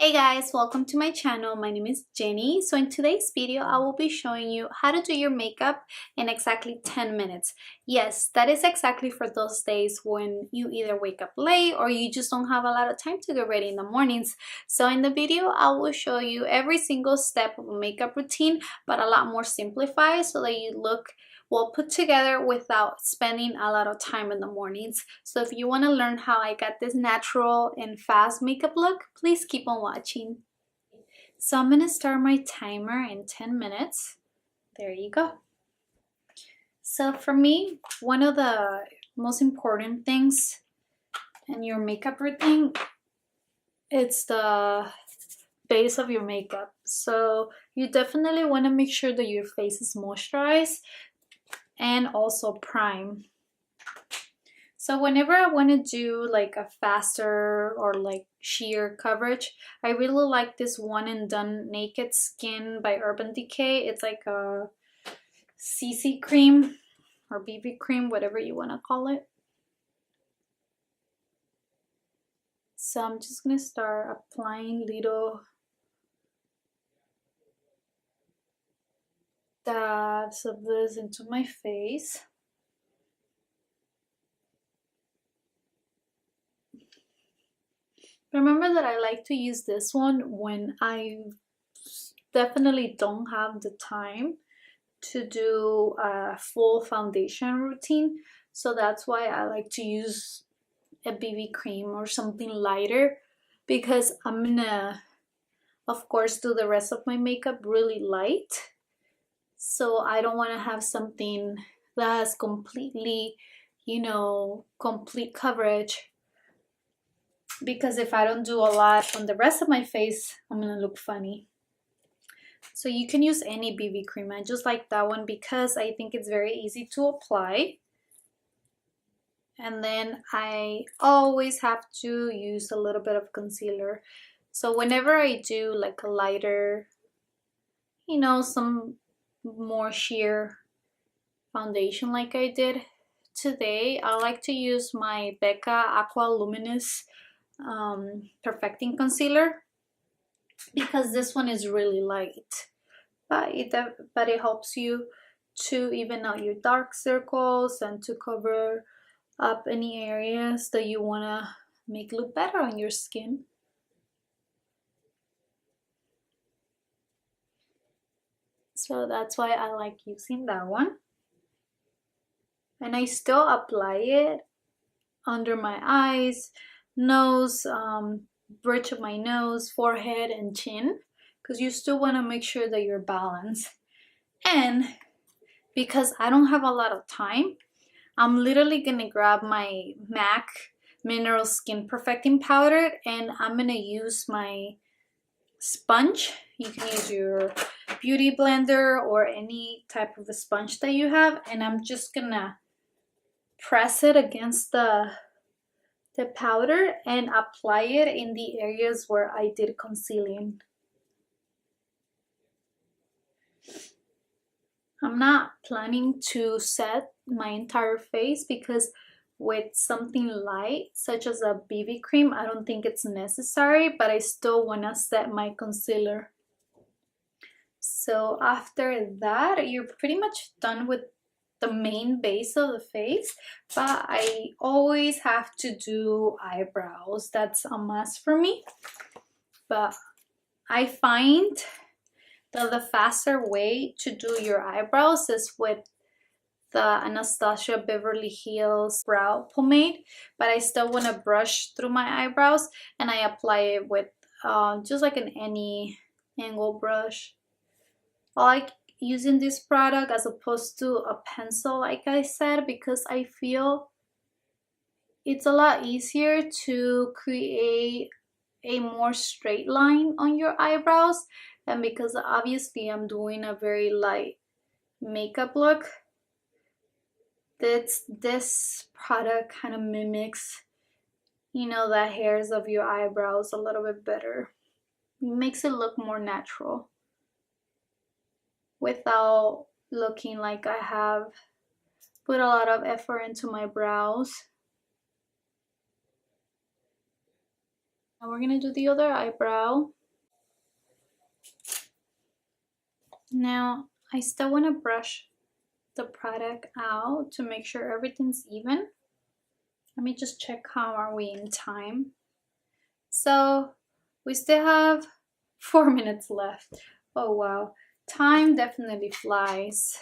Hey guys, welcome to my channel. My name is Jenny. So in today's video, I will be showing you how to do your makeup in exactly 10 minutes. Yes, that is exactly for those days when you either wake up late or you just don't have a lot of time to get ready in the mornings. So in the video, I will show you every single step of a makeup routine, but a lot more simplified so that you look well put together without spending a lot of time in the mornings. So if you want to learn how I got this natural and fast makeup look, please keep on watching. So I'm going to start my timer in 10 minutes. There you go. So for me, one of the most important things in your makeup routine, it's the base of your makeup. So you definitely want to make sure that your face is moisturized and also prime. So whenever I want to do like a faster or like sheer coverage, I really like this One and Done Naked Skin by Urban Decay. It's like a CC cream or BB cream, whatever you want to call it. So I'm just going to start applying little dabs of this into my face. Remember that I like to use this one when I definitely don't have the time to do a full foundation routine. So that's why I like to use a BB cream or something lighter, because I'm gonna, of course, do the rest of my makeup really light. So I don't want to have something that has completely, complete coverage, because if I don't do a lot on the rest of my face, I'm gonna look funny. So you can use any BB cream. I just like that one because I think it's very easy to apply. And then I always have to use a little bit of concealer. So whenever I do like a lighter, some more sheer foundation like I did today, I like to use my Becca Aqua Luminous Perfecting Concealer, because this one is really light, but it helps you to even out your dark circles and to cover up any areas that you want to make look better on your skin. So that's why I like using that one. And I still apply it under my eyes, nose, bridge of my nose, forehead, and chin, because you still want to make sure that you're balanced. And because I don't have a lot of time, I'm literally gonna grab my MAC Mineral Skin Perfecting Powder and I'm gonna use my sponge. You can use your beauty blender or any type of a sponge that you have, and I'm just gonna press it against the powder and apply it in the areas where I did concealing. I'm not planning to set my entire face because with something light such as a BB cream, I don't think it's necessary, but I still want to set my concealer. So after that, you're pretty much done with the main base of the face, but I always have to do eyebrows. That's a must for me. But I find that the faster way to do your eyebrows is with the Anastasia Beverly Hills brow pomade, but I still want to brush through my eyebrows and I apply it with just like any angle brush. I like using this product as opposed to a pencil, like I said, because I feel it's a lot easier to create a more straight line on your eyebrows, and because obviously I'm doing a very light makeup look, this product kind of mimics the hairs of your eyebrows a little bit better. It makes it look more natural without looking like I have put a lot of effort into my brows. Now we're gonna do the other eyebrow. Now I still want to brush the product out to make sure everything's even. Let me just check how are we in time. So we still have 4 minutes left. Oh wow, time definitely flies.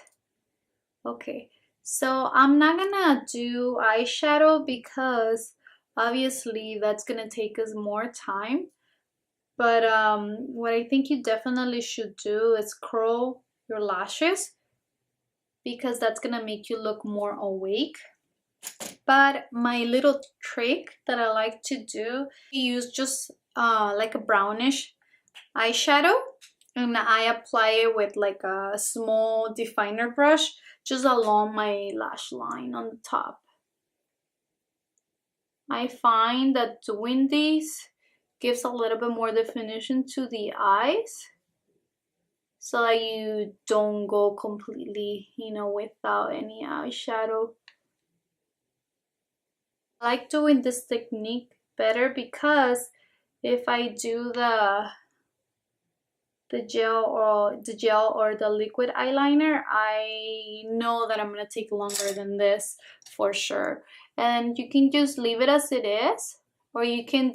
Okay, so I'm not gonna do eyeshadow because obviously that's gonna take us more time. But what I think you definitely should do is curl your lashes because that's gonna make you look more awake. But my little trick that I like to do, use just like a brownish eyeshadow, and I apply it with like a small definer brush just along my lash line on the top. I find that doing these gives a little bit more definition to the eyes so that you don't go completely, you know, without any eyeshadow. I like doing this technique better because if I do the gel or the liquid eyeliner, I know that I'm gonna take longer than this for sure. And you can just leave it as it is, or you can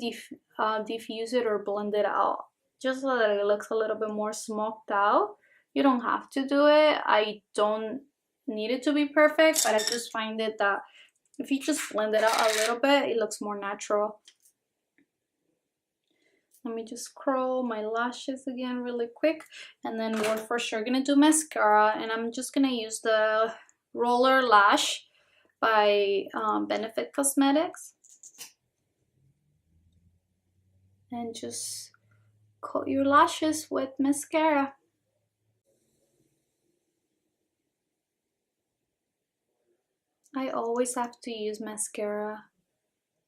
diffuse it or blend it out just so that it looks a little bit more smoked out. You don't have to do it. I don't need it to be perfect, but I just find it that if you just blend it out a little bit, it looks more natural. Let me just curl my lashes again really quick, and then we're for sure gonna do mascara, and I'm just gonna use the Roller Lash by Benefit Cosmetics, and just coat your lashes with mascara. I always have to use mascara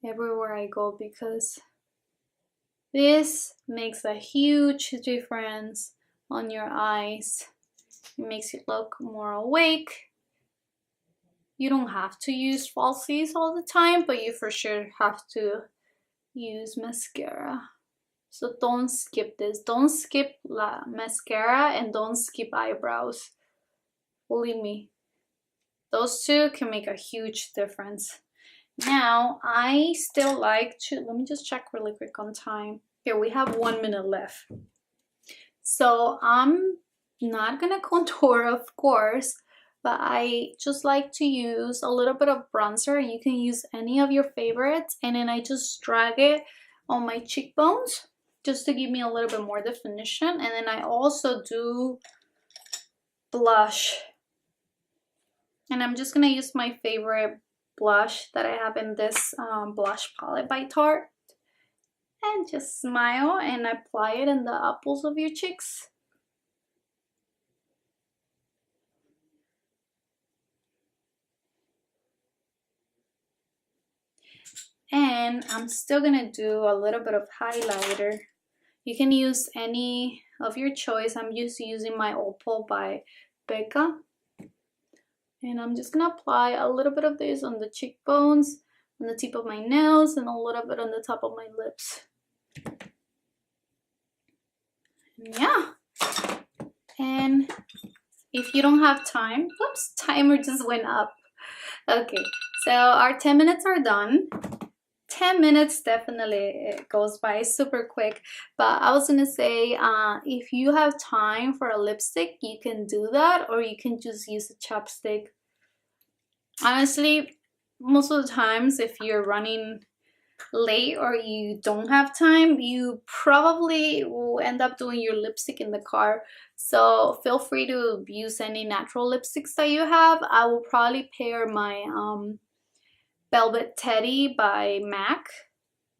everywhere I go because this makes a huge difference on your eyes. It makes you look more awake. You don't have to use falsies all the time, but you for sure have to use mascara. So don't skip this. Don't skip mascara and don't skip eyebrows. Believe me, those two can make a huge difference. Now, I still like to, let me just check really quick on time. Okay, we have 1 minute left. So I'm not gonna contour, of course, but I just like to use a little bit of bronzer. You can use any of your favorites, and then I just drag it on my cheekbones just to give me a little bit more definition. And then I also do blush, and I'm just gonna use my favorite blush that I have in this blush palette by Tarte, and just smile and apply it in the apples of your cheeks. And I'm still gonna do a little bit of highlighter. You can use any of your choice. I'm just using my Opal by Becca. And I'm just gonna apply a little bit of this on the cheekbones, on the tip of my nails, and a little bit on the top of my lips. Yeah. And if you don't have time, whoops, timer just went up. Okay, so our 10 minutes are done. 10 minutes definitely, it goes by super quick, but I was gonna say if you have time for a lipstick, you can do that, or you can just use a chapstick. Honestly, most of the times if you're running late or you don't have time, you probably will end up doing your lipstick in the car. So feel free to use any natural lipsticks that you have. I will probably pair my Velvet Teddy by MAC.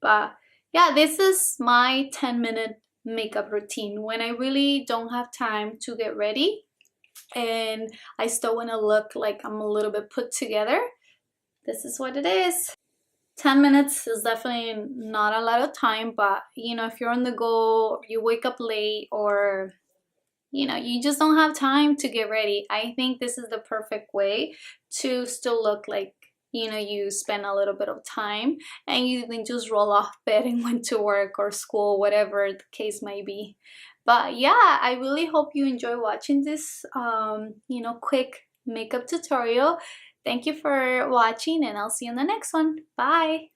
But yeah, this is my 10-minute makeup routine when I really don't have time to get ready and I still want to look like I'm a little bit put together. This is what it is. 10 minutes is definitely not a lot of time, but you know, if you're on the go, you wake up late, or you know, you just don't have time to get ready, I think this is the perfect way to still look like you know, you spend a little bit of time and you then just roll off bed and went to work or school, whatever the case might be. But yeah, I really hope you enjoy watching this you know, quick makeup tutorial. Thank you for watching, and I'll see you in the next one. Bye.